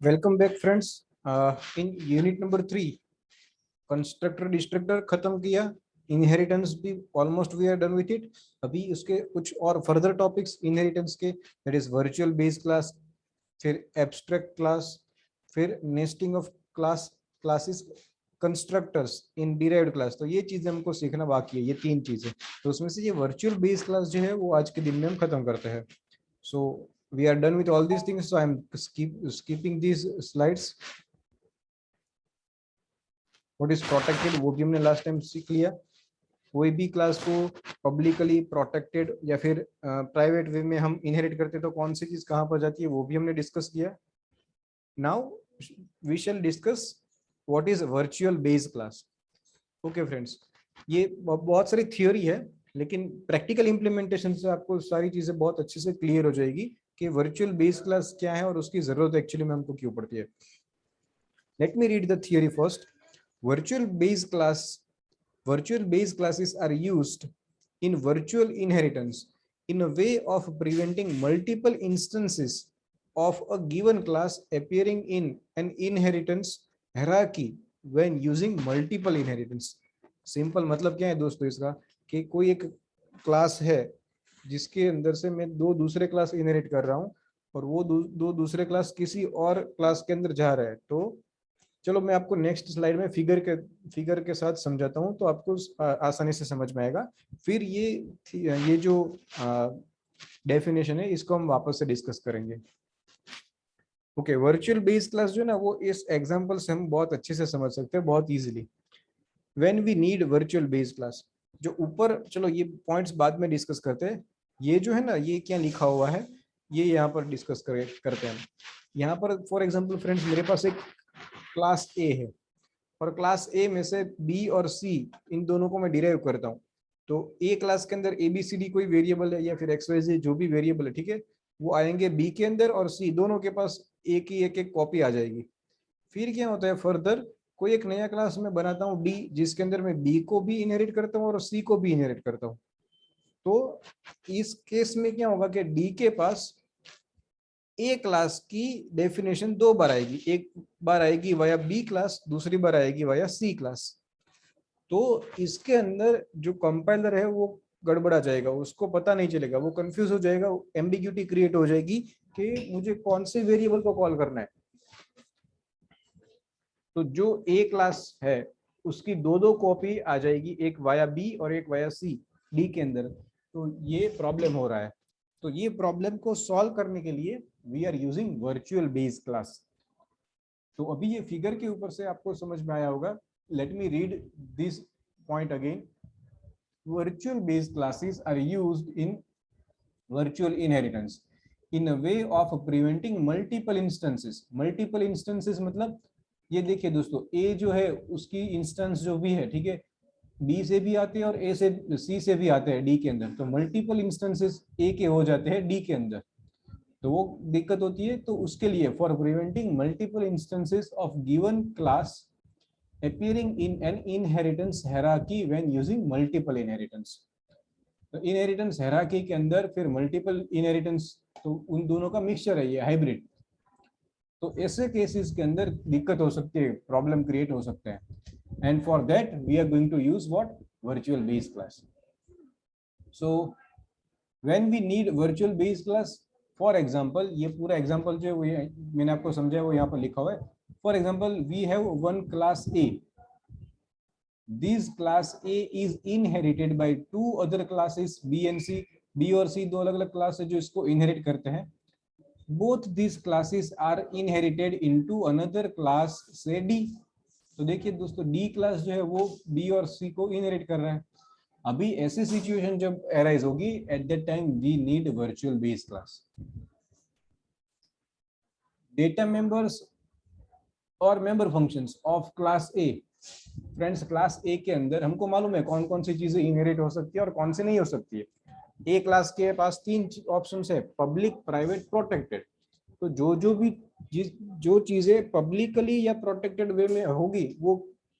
Welcome back friends. In unit number 3 constructor destructor खत्म किया, inheritance भी almost we are done with it. अभी उसके कुछ और फर्दर टॉपिक्स इनहेरिटेंस के, that is virtual base class, फिर एब्स्ट्रैक्ट क्लास, फिर nesting of classes, constructors in derived class. तो ये चीजें हमको सीखना बाकी है, ये 3 चीजें। तो उसमें से ये वर्चुअल बेस क्लास जो है वो आज के दिन में हम खत्म करते हैं। So we are done with all these things. So I'm skipping these slides. What is protected वो भी हमने लास्ट टाइम सीख लिया। कोई भी क्लास को पब्लिकली प्रोटेक्टेड या फिर प्राइवेट वे में हम इनहेरिट करते तो कौन सी चीज कहाँ पर जाती है वो भी हमने डिस्कस किया। Now we shall discuss what is virtual base class. Okay friends, ये बहुत सारी थियोरी है, लेकिन प्रैक्टिकल इंप्लीमेंटेशन से आपको सारी चीजें बहुत अच्छे से क्लियर हो जाएगी कि वर्चुअल बेस क्लास क्या है और उसकी जरूरत एक्चुअली में हमको क्यों पड़ती है। Let me read the theory first. Virtual base classes are used in virtual inheritance in a way of preventing multiple instances of a given class appearing in an inheritance hierarchy when using multiple inheritance। Simple मतलब क्या है दोस्तों इसका, कि कोई एक class है जिसके अंदर से मैं दो दूसरे क्लास इनहेरिट कर रहा हूं और वो दो दूसरे क्लास किसी और क्लास के अंदर जा रहा है। तो चलो मैं आपको नेक्स्ट स्लाइड में फिगर के साथ समझाता हूं तो आपको आसानी से समझ में आएगा। फिर ये जो डेफिनेशन है इसको हम वापस से डिस्कस करेंगे। ओके, वर्चुअल बेस क्लास जो है ना वो इस एग्जांपल से हम बहुत अच्छे से समझ सकते हैं, बहुत easily. When we need virtual base class, जो ऊपर, चलो ये पॉइंट्स बाद में डिस्कस करते हैं। ये जो है ना ये क्या लिखा हुआ है ये यहाँ पर डिस्कस करते हैं। यहाँ पर फॉर एग्जाम्पल फ्रेंड्स मेरे पास एक क्लास ए है और क्लास ए में से बी और सी इन दोनों को मैं डिराइव करता हूँ। तो ए क्लास के अंदर ए बी सी डी कोई वेरिएबल है या फिर एक्स वाई जेड जो भी वेरिएबल है, ठीक है, वो आएंगे बी के अंदर और सी दोनों के पास ए की एक कॉपी आ जाएगी। फिर क्या होता है फर्दर, कोई एक नया क्लास में बनाता हूँ डी जिसके अंदर मैं बी को भी इनहेरिट करता हूँ और सी को भी इनहेरिट करता हूँ। तो इस केस में क्या होगा कि डी के पास ए क्लास की डेफिनेशन 2 बार आएगी, एक बार आएगी वाया बी क्लास, दूसरी बार आएगी वाया सी क्लास। तो इसके अंदर जो कंपाइलर है वो गड़बड़ा जाएगा, उसको पता नहीं चलेगा, वो कंफ्यूज हो जाएगा, एम्बिग्यूटी क्रिएट हो जाएगी कि मुझे कौन से वेरिएबल को कॉल करना है। तो जो ए क्लास है उसकी दो कॉपी आ जाएगी, एक वाया बी और एक वाया सी डी के अंदर। तो ये प्रॉब्लम हो रहा है। तो ये प्रॉब्लम को सॉल्व करने के लिए we are using virtual base class. तो अभी ये फिगर के ऊपर से आपको समझ में आया होगा। Let me read this point again. Virtual base classes are used in virtual inheritance in a way of preventing multiple instances. Multiple instances मतलब ये देखिए दोस्तों, ए जो है उसकी इंस्टेंस जो भी है, ठीक है, बी से भी आते हैं और ए से सी से भी आते हैं डी के अंदर। तो मल्टीपल इंस्टेंसेस ए के हो जाते हैं डी के अंदर, तो वो दिक्कत होती है। तो उसके लिए for preventing multiple instances of given class appearing in an inheritance hierarchy when using multiple inheritance। तो इनहेरिटेंस हायरार्की के अंदर फिर मल्टीपल इनहेरिटेंस, तो उन दोनों का मिक्सचर है ये, हाइब्रिड। तो ऐसे केसेस के अंदर दिक्कत हो सकती है, प्रॉब्लम क्रिएट हो सकते हैं। And for that we are going to use what, virtual base class. So when we need virtual base class, for example, ये पूरा एग्जांपल जो है मैंने आपको समझाया वो यहाँ पर लिखा हुआ है। For example we have one class A, this class A is inherited by two other classes B and C। B और C दो अलग अलग क्लास है जो इसको इनहेरिट करते हैं। both these classes are inherited into another class से D। तो देखिए दोस्तों D क्लास जो है वो B और C को इनहेरिट कर रहा है। अभी ऐसी सिचुएशन जब अराइज होगी, at that time we need virtual base class. Data members और member functions of class A. Friends class A के अंदर हमको मालूम है कौन कौन सी चीजें इनहेरिट हो सकती है और कौन सी नहीं हो सकती है। ए क्लास के पास 3 ऑप्शन है, पब्लिक, प्राइवेट, प्रोटेक्टेड। तो जो चीजें पब्लिकली या प्रोटेक्टेड वे में होगी वो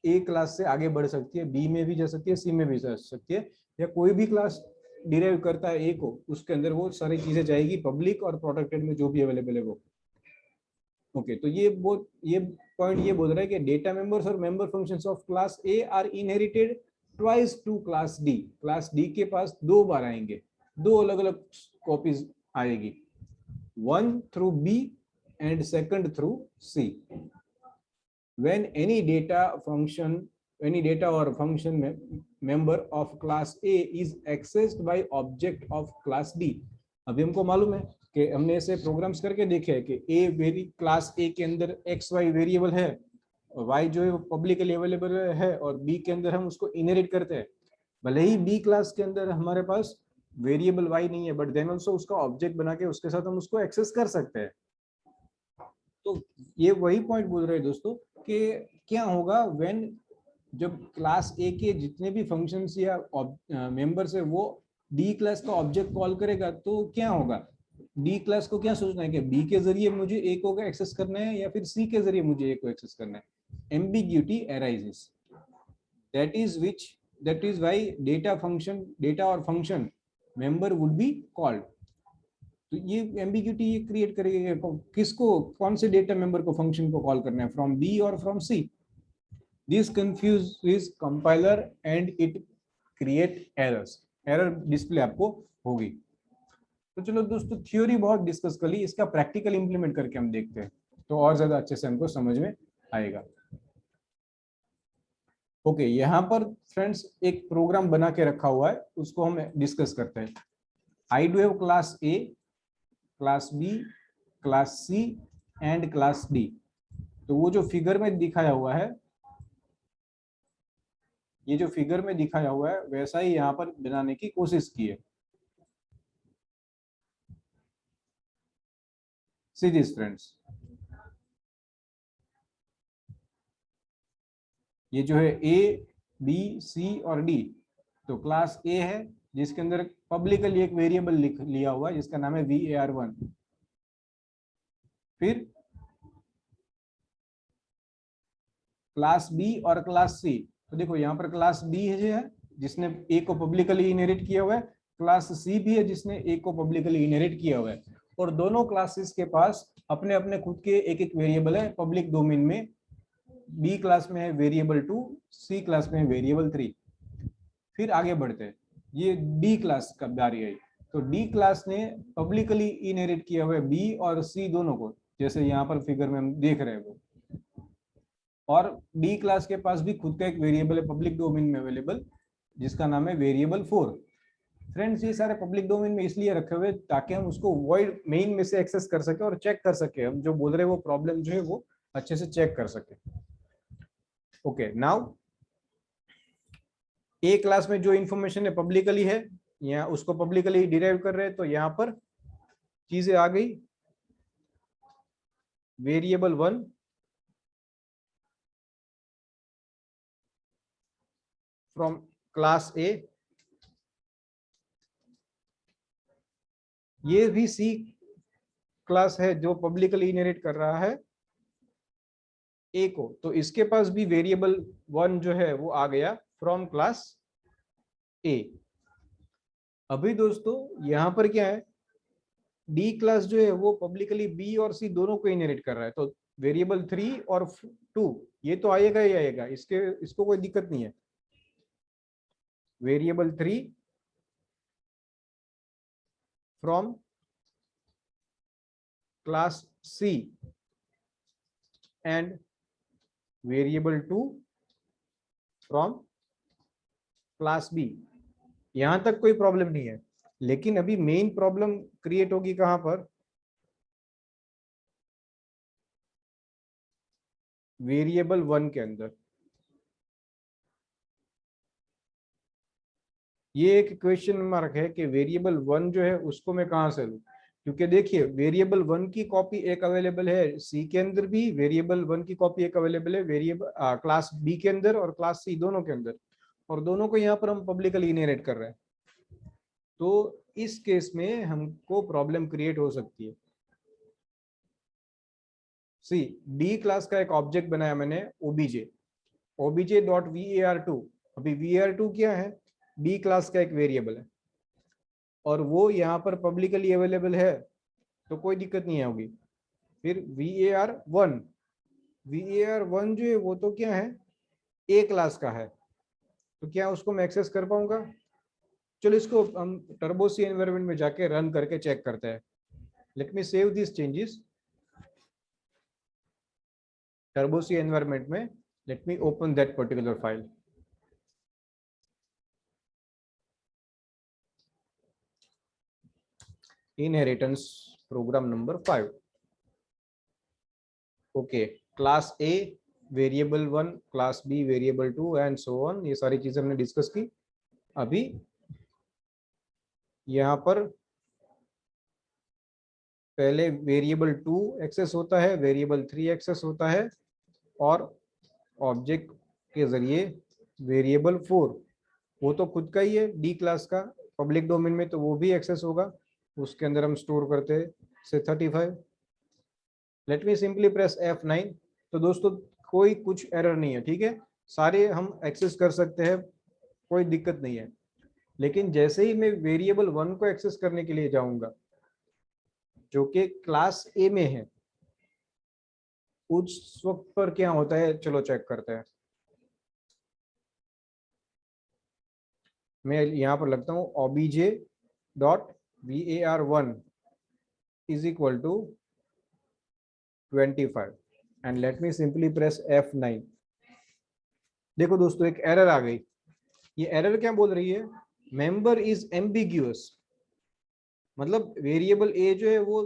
ए क्लास से आगे बढ़ सकती है, बी में भी जा सकती है, सी में भी जा सकती है, या कोई भी क्लास डिराइव करता है ए को उसके अंदर वो सारी चीजें जाएगी, पब्लिक और प्रोटेक्टेड में जो भी अवेलेबल है वो। ओके, तो ये पॉइंट ये बोल रहा है कि डेटा मेंबर्स और member functions of class A are inherited twice to class D. Class D के पास 2 बार आएंगे, 2 अलग अलग कॉपीज आएगी, one through B and second through C. when any data or function member of class A is accessed by object of class D। अभी हमको मालूम है कि हमने ऐसे प्रोग्राम्स करके देखे हैं कि क्लास ए के अंदर एक्स वाई वेरिएबल है, और वाई जो है वो पब्लिकली अवेलेबल है, और बी के अंदर हम उसको इनहेरिट करते हैं। भले ही बी क्लास के अंदर हमारे पास वेरिएबल वाई नहीं है, बट देन ऑल्सो उसका ऑब्जेक्ट बना के उसके साथ हम उसको एक्सेस कर सकते हैं। तो ये वही पॉइंट बोल रहे हैं दोस्तों कि क्या होगा व्हेन जब क्लास ए के जितने भी फंक्शंस या मेंबर्स है वो डी क्लास का ऑब्जेक्ट कॉल करेगा, तो क्या होगा, डी क्लास को क्या सोचना है कि बी के जरिए मुझे ए को एक्सेस करना है या फिर सी के जरिए मुझे ए को एक्सेस करना है। Ambiguity arises, that is why data और function member would be called. तो ये एम्बिग्यूटी ये क्रिएट करेगा, किसको, कौन से डेटा मेंबर को फंक्शन को कॉल करना है, फ्रॉम बी और from C. This confuse compiler and it create errors, error display आपको होगी। तो चलो दोस्तों, थ्योरी बहुत डिस्कस कर ली, इसका प्रैक्टिकल इंप्लीमेंट करके हम देखते हैं तो और ज्यादा अच्छे से हमको समझ में आएगा। ओके, यहाँ पर फ्रेंड्स एक प्रोग्राम बना के रखा हुआ है, उसको हम डिस्कस करते हैं। I do have class A, class B, class C and class D. तो वो जो फिगर में दिखाया हुआ है, ये जो फिगर में दिखाया हुआ है वैसा ही यहाँ पर बनाने की कोशिश की है। सी दिस फ्रेंड्स, ये जो है ए बी सी और डी, तो क्लास ए है जिसके अंदर पब्लिकली एक वेरिएबल लिया हुआ है जिसका नाम है var1। फिर क्लास बी और क्लास सी, तो देखो यहाँ पर क्लास बी है जिसने ए को पब्लिकली इनहेरिट किया हुआ है, क्लास सी भी है जिसने ए को पब्लिकली इनहेरिट किया हुआ है, और दोनों क्लासेस के पास अपने अपने खुद के एक एक वेरिएबल है पब्लिक डोमेन में। बी क्लास में है वेरिएबल 2, सी क्लास में है वेरिएबल 3। फिर आगे बढ़ते हैं, ये डी क्लास का बारी आई। तो डी क्लास ने पब्लिकली इनहेरिट किया हुआ है बी और सी दोनों को, जैसे यहाँ पर फिगर में हम देख रहे हैं वो, और डी क्लास के पास भी खुद का एक वेरिएबल है पब्लिक डोमेन में अवेलेबल जिसका नाम है वेरिएबल 4। फ्रेंड्स, ये सारे पब्लिक डोमेन में इसलिए रखे हुए ताकि हम उसको वॉइड मेन में से एक्सेस कर सके और चेक कर सके, हम जो बोल रहे हैं वो प्रॉब्लम जो है वो अच्छे से चेक कर सके। ओके, नाउ ए क्लास में जो इंफॉर्मेशन है पब्लिकली है, यहाँ उसको पब्लिकली डिराइव कर रहे हैं, तो यहाँ पर चीजें आ गई। वेरिएबल 1 फ्रॉम क्लास ए, ये भी सी क्लास है जो पब्लिकली इनहेरिट कर रहा है ए को, तो इसके पास भी वेरिएबल 1 जो है वो आ गया फ्रॉम क्लास ए। अभी दोस्तों यहाँ पर क्या है, डी क्लास जो है वो पब्लिकली बी और सी दोनों को इनहेरिट कर रहा है, तो वेरिएबल 3 और 2 ये तो आएगा ही आएगा, इसको कोई दिक्कत नहीं है। Variable 3 from class C and variable 2 from class B, यहां तक कोई प्रॉब्लम नहीं है। लेकिन अभी मेन प्रॉब्लम क्रिएट होगी कहां पर, वेरिएबल 1 के अंदर। ये एक क्वेश्चन मार्क है कि वेरिएबल 1 जो है उसको मैं कहां से लूं, क्योंकि देखिए वेरिएबल 1 की कॉपी एक अवेलेबल है सी के अंदर भी, वेरिएबल 1 की कॉपी एक अवेलेबल है वेरिएबल क्लास बी के अंदर और क्लास सी दोनों के अंदर, और दोनों को यहाँ पर हम पब्लिकली इनहेरिट कर रहे हैं। तो इस केस में हमको प्रॉब्लम क्रिएट हो सकती है। सी डी क्लास का एक ऑब्जेक्ट बनाया मैंने obj.var2। अभी var2 क्या है, डी क्लास का एक वेरिएबल है और वो यहाँ पर पब्लिकली अवेलेबल है, तो कोई दिक्कत नहीं होगी। फिर var1, var1 जो है वो तो क्या है, ए क्लास का है, तो क्या उसको मैं एक्सेस कर पाऊंगा? चलो इसको हम टर्बो सी एनवायरनमेंट में जाके रन करके चेक करते हैं। Let me save this changes. Turbo C environment में let me open that particular file. Inheritance program number 5। Okay, class A variable 1, class B variable 2 and so on, ये सारी चीजें हमने डिस्कस की। अभी यहाँ पर पहले वेरिएबल 2 एक्सेस होता है, वेरिएबल 3 एक्सेस होता है, और ऑब्जेक्ट के जरिए वेरिएबल 4 वो तो खुद का ही है डी क्लास का, पब्लिक डोमेन में तो वो भी एक्सेस होगा, उसके अंदर हम स्टोर करते हैं से 35। Let me simply press F9। तो दोस्तों कोई कुछ एरर नहीं है, ठीक है, सारे हम एक्सेस कर सकते हैं, कोई दिक्कत नहीं है। लेकिन जैसे ही मैं वेरिएबल 1 को एक्सेस करने के लिए जाऊंगा जो कि क्लास ए में है, उस वक्त पर क्या होता है चलो चेक करते हैं। मैं यहाँ पर लगता हूँ obj.var1 is equal to 25 and let me simply press F9। देखो दोस्तों एक एरर आ गई। ये एरर क्या बोल रही है? मेंबर इज एम्बिग्यूअस, मतलब वेरिएबल ए जो है वो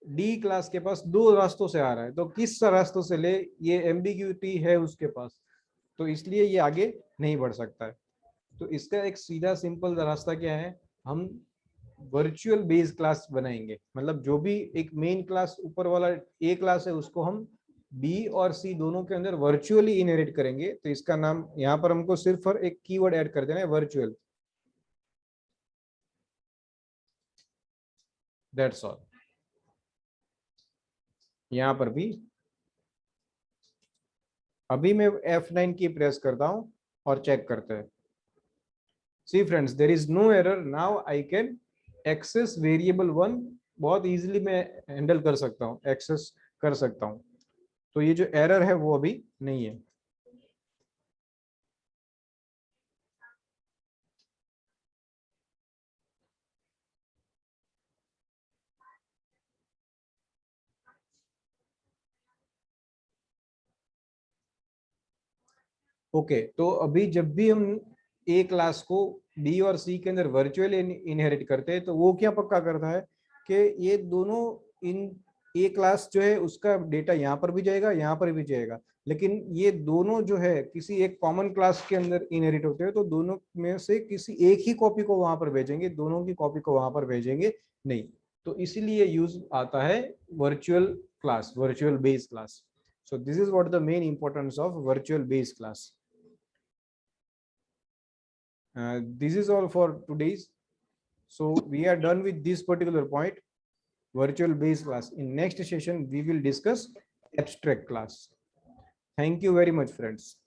डी क्लास के पास दो रास्तों से आ रहा है, तो किस रास्तों से ले, ये एम्बिग्यूटी है उसके पास, तो इसलिए ये आगे नहीं बढ़ सकता है। तो इसका एक सीधा सिंपल रास्ता क्या है, हम वर्चुअल बेस क्लास बनाएंगे, मतलब जो भी एक मेन क्लास ऊपर वाला ए क्लास है उसको हम बी और सी दोनों के अंदर वर्चुअली इनहेरिट करेंगे। तो इसका नाम यहाँ पर हमको सिर्फ और एक कीवर्ड ऐड कर देना है, वर्चुअल, दैट्स ऑल। यहाँ पर भी अभी मैं F9 की प्रेस करता हूँ और चेक करते हैं। See friends, there is no error, now I can access variable 1, बहुत इजीली मैं हैंडल कर सकता हूँ, एक्सेस कर सकता हूँ। तो ये जो एरर है वो अभी नहीं है। ओके तो अभी जब भी हम ए क्लास को बी और सी के अंदर वर्चुअली इनहेरिट करते हैं तो वो क्या पक्का करता है कि ये दोनों, इन ए क्लास जो है उसका डेटा यहाँ पर भी जाएगा, यहाँ पर भी जाएगा, लेकिन ये दोनों जो है किसी एक कॉमन क्लास के अंदर इनहेरिट होते हैं, तो दोनों में से किसी एक ही कॉपी को वहां पर भेजेंगे, दोनों की कॉपी को वहां पर भेजेंगे नहीं। तो इसीलिए यूज आता है virtual class, virtual base class. So this is what the main importance of virtual base class. This is all for today's. So we are done with this particular point, virtual base class. In next session, we will discuss abstract class. Thank you very much, friends.